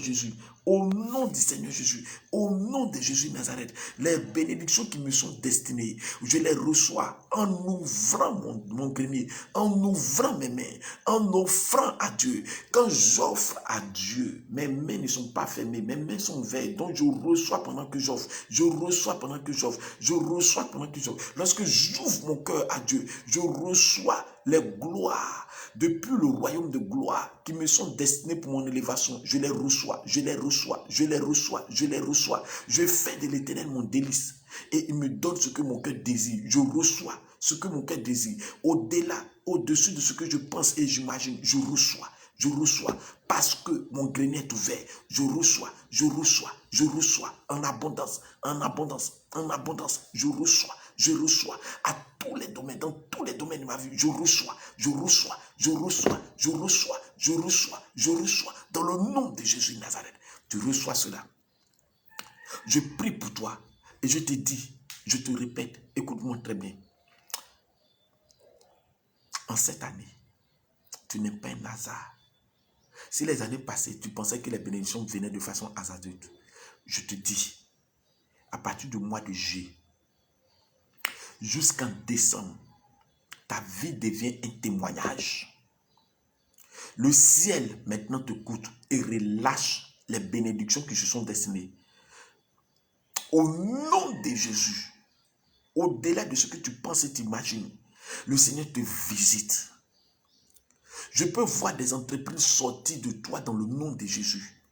Jésus. Au nom du Seigneur Jésus, au nom de Jésus Nazareth, les bénédictions qui me sont destinées, je les reçois en ouvrant mon grenier, en ouvrant mes mains, en offrant à Dieu. Quand j'offre à Dieu, mes mains ne sont pas fermées, mes mains sont ouvertes, donc je reçois pendant que j'offre, je reçois pendant que j'offre, je reçois pendant que j'offre. Lorsque j'ouvre mon cœur à Dieu, je reçois les gloires depuis le royaume de gloire qui me sont destinés pour mon élévation. Je les reçois, je les reçois, je les reçois, je les reçois. Je fais de l'Éternel mon délice et il me donne ce que mon cœur désire. Je reçois ce que mon cœur désire. Au-delà, au-dessus de ce que je pense et j'imagine, je reçois parce que mon grenier est ouvert. Je reçois en abondance, en abondance, en abondance. Je reçois à tous les domaines, dans tous les domaines de ma vie. Je reçois dans le nom de Jésus de Nazareth. Tu reçois cela. Je prie pour toi et je te dis, je te répète, écoute-moi très bien. En cette année, tu n'es pas un hasard. Si les années passées, tu pensais que les bénédictions venaient de façon hasardeuse, je te dis, à partir du mois de juillet, jusqu'en décembre, ta vie devient un témoignage. Le ciel maintenant te coûte et relâche les bénédictions qui se sont destinées. Au nom de Jésus, au-delà de ce que tu penses et t'imagines, le Seigneur te visite. Je peux voir des entreprises sortir de toi dans le nom de Jésus.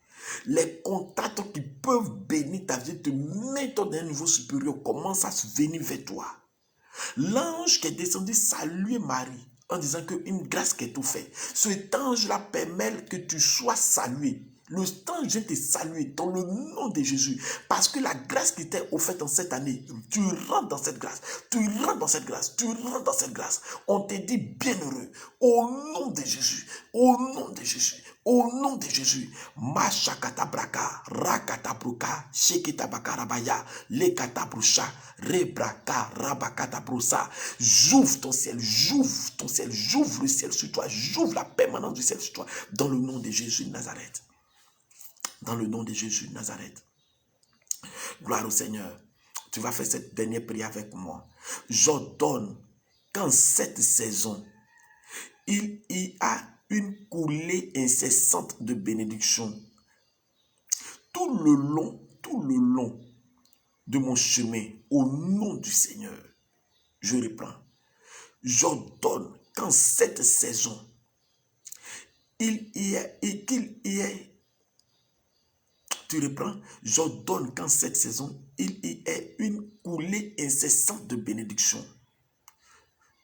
Les contacts qui peuvent bénir ta vie, te mettre dans un niveau supérieur, commencent à se venir vers toi. L'ange qui est descendu saluer Marie en disant qu'une grâce qui est tout faite. Cet ange-là permet que tu sois salué. Le temps vient te saluer dans le nom de Jésus. Parce que la grâce qui t'est offerte en cette année, tu rentres dans cette grâce. Tu rentres dans cette grâce. Tu rentres dans cette grâce. On te dit bienheureux. Au nom de Jésus. Au nom de Jésus. Au nom de Jésus. Machakatabraka, rakatabruka, shekitabakarabaya, lekatabrucha, rebraka, rabakatabrusa. J'ouvre ton ciel, j'ouvre ton ciel, j'ouvre le ciel sur toi, j'ouvre la permanence du ciel sur toi. Dans le nom de Jésus de Nazareth. Dans le nom de Jésus de Nazareth. Gloire au Seigneur. Tu vas faire cette dernière prière avec moi. J'ordonne qu'en cette saison, il y a une coulée incessante de bénédictions. Tout le long de mon chemin, au nom du Seigneur, je reprends. J'ordonne qu'en cette saison, qu'il y ait, tu reprends, j'ordonne qu'en cette saison, il y ait une coulée incessante de bénédictions.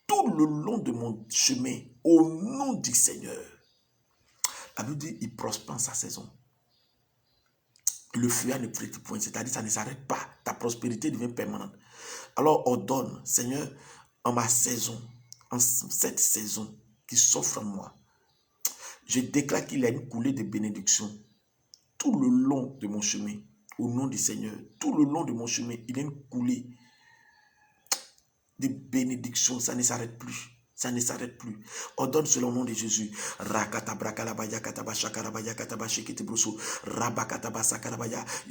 Tout le long de mon chemin, au nom du Seigneur. La Bible dit, il prospère en sa saison. Le feuillage ne flétrit point, c'est-à-dire ça ne s'arrête pas. Ta prospérité devient permanente. Alors ordonne, Seigneur, en ma saison, en cette saison qui s'offre à moi, je déclare qu'il y a une coulée de bénédictions tout le long de mon chemin. Au nom du Seigneur, tout le long de mon chemin, il y a une coulée de bénédictions. Ça ne s'arrête plus. Ça ne s'arrête plus. Ordonne selon le nom de Jésus. Il y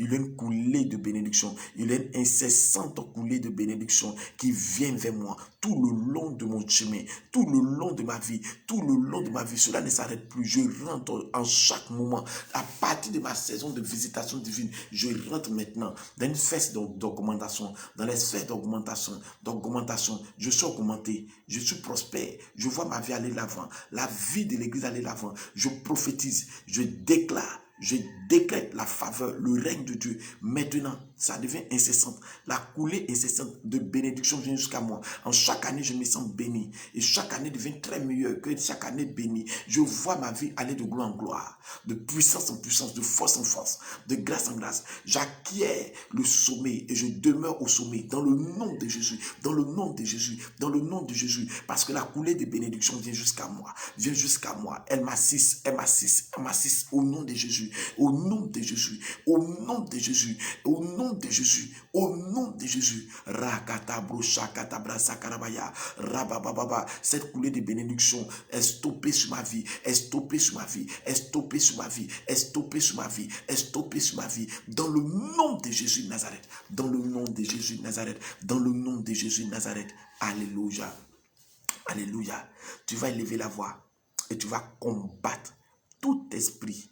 a une coulée de bénédiction. Il y a une incessante coulée de bénédiction qui vient vers moi tout le long de mon chemin, tout le long de ma vie, tout le long de ma vie. Cela ne s'arrête plus. Je rentre en chaque moment. À partir de ma saison de visitation divine, je rentre maintenant dans une phase d'augmentation, dans les sphères d'augmentation. Je suis augmenté, je suis prospère, je vois ma vie aller l'avant, la vie de l'église aller l'avant. Je prophétise, je déclare, je décrète la faveur, le règne de Dieu. Maintenant, ça devient incessant. La coulée incessante de bénédiction vient jusqu'à moi. En chaque année, je me sens béni. Et chaque année devient très meilleure que chaque année bénie. Je vois ma vie aller de gloire en gloire, de puissance en puissance, de force en force, de grâce en grâce. J'acquiers le sommet et je demeure au sommet dans le nom de Jésus, dans le nom de Jésus, dans le nom de Jésus. Parce que la coulée de bénédiction vient jusqu'à moi, vient jusqu'à moi. Elle m'assiste, elle m'assiste, elle m'assiste au nom de Jésus, au nom de Jésus, au nom de Jésus, au nom de Jésus, au nom de Jésus. Cette coulée de bénédiction est stoppée sur ma vie, est stoppée sur ma vie, est stoppée sur ma vie, est stoppée sur ma vie, est stoppée sur ma vie. Dans le nom de Jésus de Nazareth, dans le nom de Jésus de Nazareth, dans le nom de Jésus de Nazareth. Alléluia. Alléluia. Tu vas élever la voix et tu vas combattre tout esprit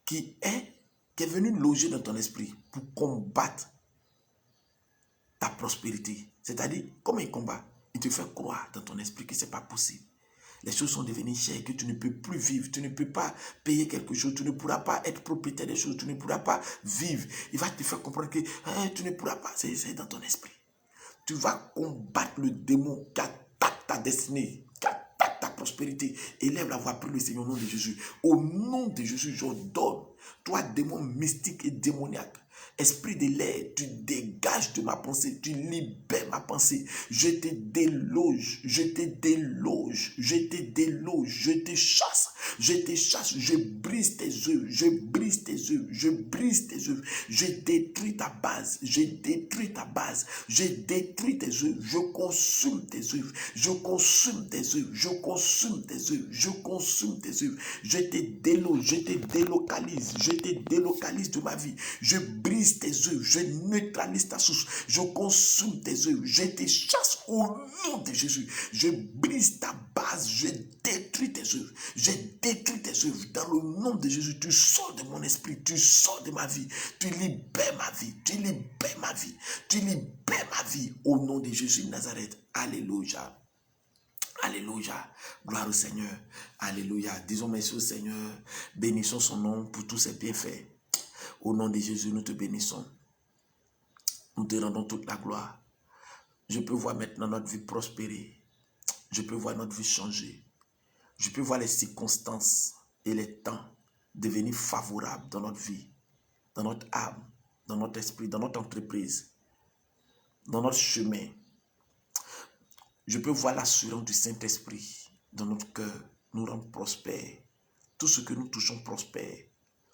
qui est venu loger dans ton esprit pour combattre ta prospérité. C'est-à-dire, comment il combat? Il te fait croire dans ton esprit que ce n'est pas possible. Les choses sont devenues chères, que tu ne peux plus vivre, tu ne peux pas payer quelque chose, tu ne pourras pas être propriétaire des choses, tu ne pourras pas vivre. Il va te faire comprendre que tu ne pourras pas, c'est dans ton esprit. Tu vas combattre le démon qui attaque ta destinée, qui attaque ta prospérité. Élève la voix, prie le Seigneur au nom de Jésus. Au nom de Jésus, j'ordonne, toi démon mystique et démoniaque, esprit de l'air, tu dégages de ma pensée, tu libères ma pensée. Je te déloge, je te déloge, je te déloge, je te chasse, je brise tes œuvres, je brise tes œuvres, je brise tes œuvres, je détruis ta base, je détruis ta base, je détruis tes œuvres, je consume tes œuvres, je consume tes œuvres, je consume tes œuvres, je consume tes œuvres, je te déloge, je te délocalise, je te délocalise de ma vie, je brise tes œuvres, je neutralise ta source, je consume tes œuvres, je te chasse au nom de Jésus, je brise ta base, je détruis tes œuvres, je détruis tes œuvres dans le nom de Jésus. Tu sors de mon esprit, tu sors de ma vie, tu libères ma vie, tu libères ma vie, tu libères ma vie au nom de Jésus de Nazareth. Alléluia. Alléluia. Gloire au Seigneur. Alléluia. Disons merci au Seigneur. Bénissons son nom pour tous ses bienfaits. Au nom de Jésus, nous te bénissons. Nous te rendons toute la gloire. Je peux voir maintenant notre vie prospérer. Je peux voir notre vie changer. Je peux voir les circonstances et les temps devenir favorables dans notre vie, dans notre âme, dans notre esprit, dans notre entreprise, dans notre chemin. Je peux voir l'assurance du Saint-Esprit dans notre cœur nous rendre prospères. Tout ce que nous touchons prospère.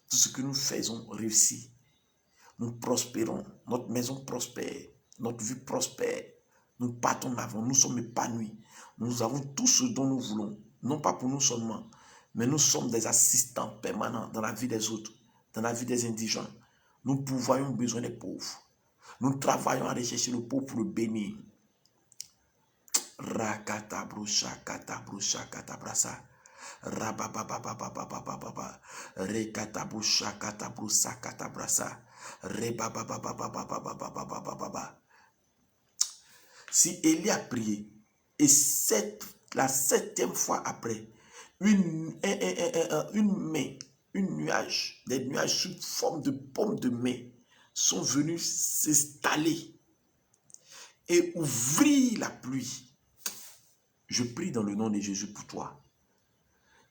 Tout ce que nous faisons réussit. Nous prospérons. Notre maison prospère. Notre vie prospère. Nous partons d'avant. Nous sommes épanouis. Nous avons tout ce dont nous voulons. Non pas pour nous seulement, mais nous sommes des assistants permanents dans la vie des autres, dans la vie des indigents. Nous pourvoyons aux besoins des pauvres. Nous travaillons à rechercher le pauvre pour le bénir. Rakata brusha kata brusha kata brasa. Rababababababababa. Rekata brusha kata brusa kata brasa. Rebabababababababababa. Si Élie a prié, et la septième fois après, une main, des nuages sous forme de paume de main sont venus s'installer et ouvrir la pluie. Je prie dans le nom de Jésus pour toi.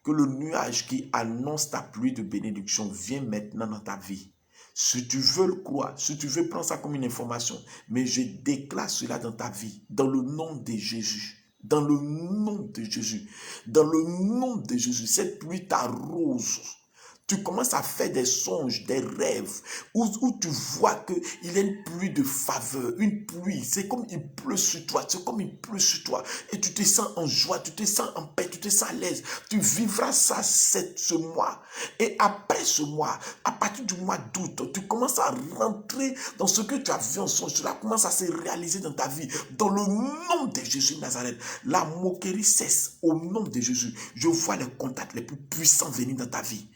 Que le nuage qui annonce ta pluie de bénédiction vienne maintenant dans ta vie. Si tu veux le croire, si tu veux prendre ça comme une information, mais je déclare cela dans ta vie, dans le nom de Jésus. Dans le nom de Jésus. Dans le nom de Jésus. Cette pluie t'arrose. Tu commences à faire des songes, des rêves, où tu vois qu'il y a une pluie de faveur, une pluie. C'est comme il pleut sur toi, c'est comme il pleut sur toi. Et tu te sens en joie, tu te sens en paix, tu te sens à l'aise. Tu vivras ça ce mois. Et après ce mois, à partir du mois d'août, tu commences à rentrer dans ce que tu as vu en songe. Cela commence à se réaliser dans ta vie. Dans le nom de Jésus de Nazareth, la moquerie cesse au nom de Jésus. Je vois les contacts les plus puissants venir dans ta vie.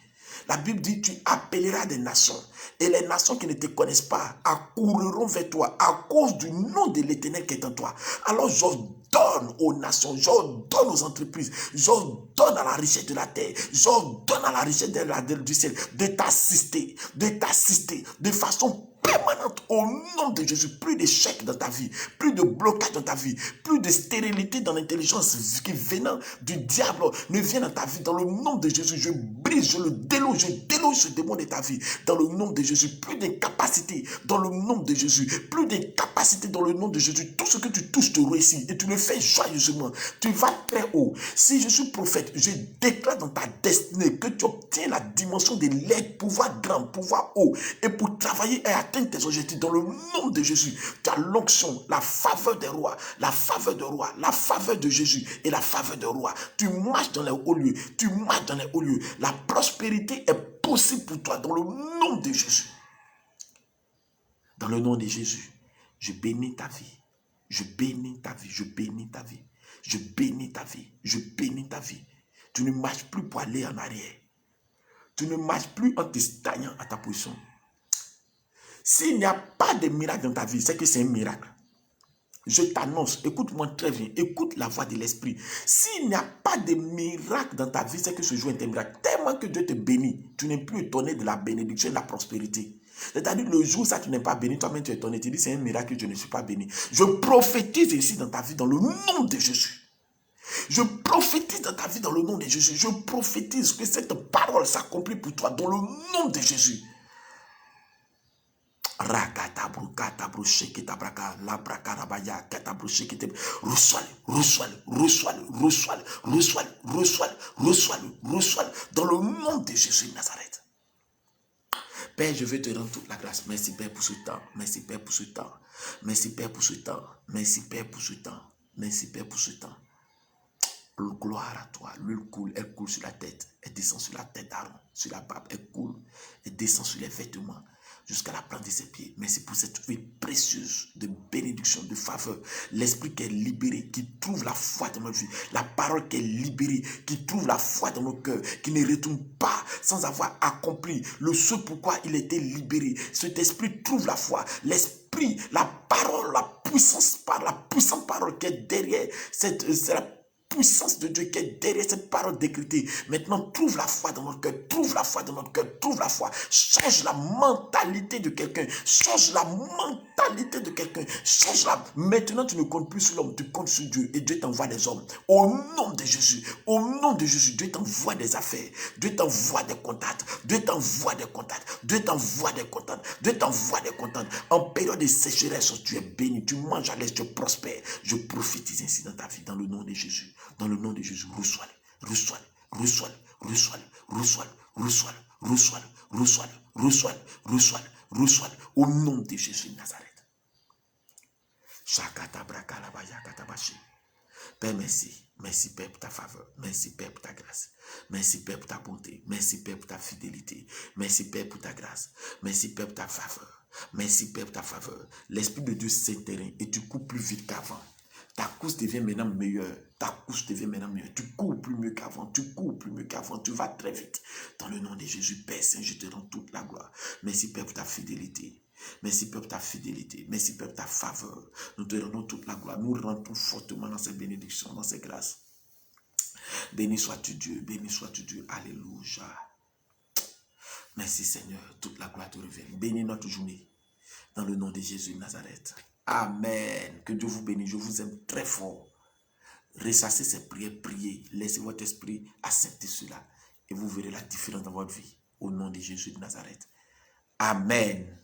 La Bible dit, tu appelleras des nations et les nations qui ne te connaissent pas accourront vers toi à cause du nom de l'Éternel qui est en toi. Alors j'ordonne aux nations, j'ordonne aux entreprises, j'ordonne à la richesse de la terre, j'ordonne à la richesse du ciel de t'assister de façon permanente au nom de Jésus. Plus d'échecs dans ta vie, plus de blocage dans ta vie, plus de stérilité dans l'intelligence qui venant du diable ne vient dans ta vie. Dans le nom de Jésus, je brise, je déloge ce démon de ta vie. Dans le nom de Jésus, plus d'incapacité dans le nom de Jésus, plus d'incapacité dans le nom de Jésus. Tout ce que tu touches te réussit et tu le fais joyeusement. Tu vas très haut. Si je suis prophète, je déclare dans ta destinée que tu obtiens la dimension de l'aide, pouvoir grand, pouvoir haut, et pour travailler et atteindre tes objectifs dans le nom de Jésus. Tu as l'onction, la faveur des rois, la faveur de roi, la faveur de Jésus et la faveur de roi. Tu marches dans les hauts lieux, tu marches dans les hauts lieux. La prospérité est possible pour toi dans le nom de Jésus. Dans le nom de Jésus, je bénis ta vie. Je bénis ta vie, je bénis ta vie. Je bénis ta vie, je bénis ta vie. Tu ne marches plus pour aller en arrière. Tu ne marches plus en te stagnant à ta position. S'il n'y a pas de miracle dans ta vie, c'est que c'est un miracle. Je t'annonce, écoute-moi très bien, écoute la voix de l'Esprit. S'il n'y a pas de miracle dans ta vie, c'est que ce jour est un miracle. Tellement que Dieu te bénit, tu n'es plus étonné de la bénédiction et de la prospérité. C'est-à-dire le jour où tu n'es pas béni, toi-même tu es étonné, tu dis c'est un miracle que je ne suis pas béni. Je prophétise ici dans ta vie dans le nom de Jésus. Je prophétise dans ta vie dans le nom de Jésus. Je prophétise que cette parole s'accomplit pour toi dans le nom de Jésus. Reçois-le dans le nom de Jésus de Nazareth. Père, je veux te rendre toute la grâce. Merci Père pour ce temps. Merci Père pour ce temps. Merci Père pour ce temps. Merci Père pour ce temps. Merci Père pour ce temps. Gloire à toi. L'huile coule, elle coule sur la tête. Elle descend sur la tête d'Aaron, sur la barbe. Elle coule, elle descend sur les vêtements jusqu'à la plante de ses pieds. Merci pour cette huile précieuse de bénédiction, de faveur. L'esprit qui est libéré, qui trouve la foi dans notre vie. La parole qui est libérée, qui trouve la foi dans nos cœurs, qui ne retourne pas sans avoir accompli le ce pourquoi il était libéré. Cet esprit trouve la foi. L'esprit, la parole, la puissante parole qui est derrière c'est la puissance de Dieu qui est derrière cette parole décrétée. Maintenant, trouve la foi dans notre cœur, trouve la foi dans notre cœur, trouve la foi. Change la mentalité de quelqu'un, change la mentalité de quelqu'un, change la... Maintenant, tu ne comptes plus sur l'homme, tu comptes sur Dieu et Dieu t'envoie des hommes. Au nom de Jésus, Dieu t'envoie des affaires, Dieu t'envoie des contacts, Dieu t'envoie des contacts, Dieu t'envoie des contacts, Dieu t'envoie des contacts. En période de sécheresse, tu es béni, tu manges à l'aise, tu prospères. Je prophétise ainsi dans ta vie, dans le nom de Jésus. Dans le nom de Jésus, reçois-le, reçois-le, reçois-le, reçois-le, reçois-le, reçois-le, reçois-le, reçois-le, reçois-le, reçois-le, reçois-le, au nom de Jésus de Nazareth. Père, merci. Merci Père pour ta faveur. Merci Père pour ta grâce. Merci Père pour ta bonté. Merci Père pour ta fidélité. Merci Père pour ta grâce. Merci Père pour ta faveur. Merci Père pour ta faveur. L'Esprit de Dieu s'intervient et tu cours plus vite qu'avant. Ta course devient maintenant meilleure. Ta course devient maintenant meilleure. Tu cours plus mieux qu'avant. Tu cours plus mieux qu'avant. Tu vas très vite. Dans le nom de Jésus, Père Saint, je te rends toute la gloire. Merci, Père, pour ta fidélité. Merci, Père, pour ta fidélité. Merci, Père, pour ta faveur. Nous te rendons toute la gloire. Nous rentrons fortement dans ces bénédictions, dans ces grâces. Béni sois-tu Dieu. Béni sois-tu Dieu. Alléluia. Merci, Seigneur. Toute la gloire te revient. Bénis notre journée. Dans le nom de Jésus de Nazareth. Amen. Que Dieu vous bénisse. Je vous aime très fort. Ressassez ces prières, priez. Laissez votre esprit accepter cela. Et vous verrez la différence dans votre vie. Au nom de Jésus de Nazareth. Amen.